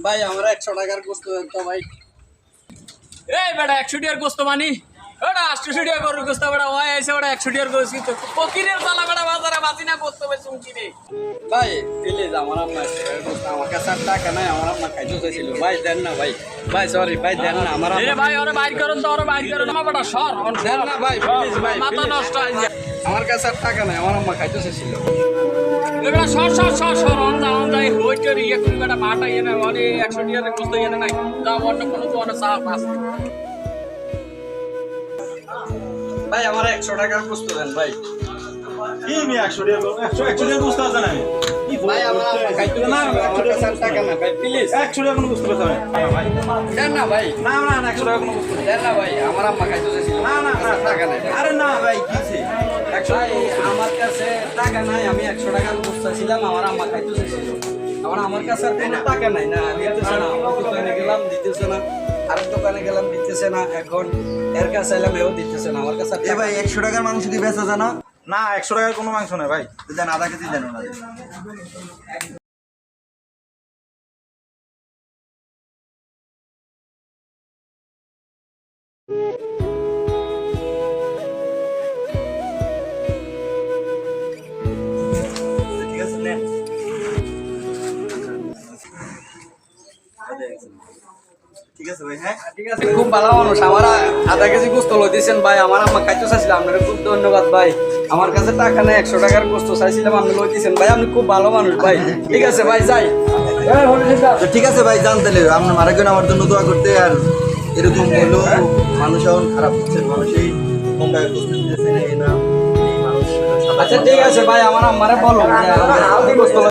ভাই আমরা 100 টাকার গোস্ত দেন তো ভাই। এই বেটা 100 টাকার গোস্ত মানি ওটা 800 টাকা করে গোস্ত বেটা ওই এসে ওটা 100 টাকার গোস্ত কিন্তু ফকিরের চালা বেটা বাজারে বাজি না করতে হবে শুনছি রে। ভাই প্লিজ আমার আম্মা 100 টাকার গোস্ত আমার কাছে আর টাকা নাই, আমার আম্মা খাইতে চাইছিল ভাই, দেন না ভাই। ভাই সরি ভাই, দেন না আমার এই রে ভাই ওরে বাইর করুন তো, ওরে বাইর করুন না বেটা সর দেন না ভাই, প্লিজ ভাই, মাথা নষ্ট হয়ে যায়। আমার কাছে আর টাকা নাই, আমার আম্মা খাইতে চাইছিল। বেটা সর সর সর সর অন যাই হই করে ইয়ে করে বেটা মাটা ইয়ে না মানে 100 টাকার গোস্ত ইয়ে নাই যা অন্য কোনো তো অন্য সাফ আছে। ভাই আমার 100 টাকার গোস্ত দেন ভাই। কি মি 100 টাকা বুঝতে আছে না ভাই আমার আম্মা খাইতে না, আমার কাছে আর টাকা নাই ভাই, প্লিজ 100 টাকা কোনো বুঝতে পারছ না ভাই দেন না ভাই। না না 100 টাকা কোনো বুঝতে দেন না ভাই, আমার আম্মা খাইতে চাইছিল, না না না টাকা নাই। আরে না ভাই কিছে ভাই আমার কাছে টাকা নাই, আমি 100 টাকার গোস্ত চাইছিলাম, আমার আম্মা খাইতে চাইছিল। আমার কাছে আর কোনো টাকা নাই, না দিতেছে না, আমার দোকানে গেলাম দিতেছে না, আরেক দোকানে গেলাম দিতেছে না, এখন এর কাছে এলাম এও দিতেছে না, আমার কাছে আর এ ভাই 100 টাকার মাংস কি বেচা জানা? না 100 টাকার কোনো মাংস নাই ভাই দেন আধা কেজি দেন ওনাদের। ঠিক আছে নেন। ঠিক আছে ভাই, হ্যাঁ ঠিক আছে, খুব ভালো মানুষ, আমার আধা কেজি গোস্ত লইতেছেন ভাই, আমার আম্মা খাইতে চাইছিলাম, আপনার খুব ধন্যবাদ ভাই। আমার কাছে টাকা নেই, 100 টাকার গোস্ত চাইছিলাম, আপনি লইতেছেন ভাই, আপনি খুব ভালো মানুষ ভাই। ঠিক আছে ভাই যাই। তো ঠিক আছে ভাই, জানতে লে আপনার মারাকেন আমার জন্য দোয়া করতে। আর এরকম হলো মানুষ এখন খারাপ হচ্ছে, মানুষই কম টাকা গোস্ত দিতেছে না, এই না এই মানুষ। আচ্ছা ঠিক আছে ভাই, আমার আম্মারে বলো যে গোস্ত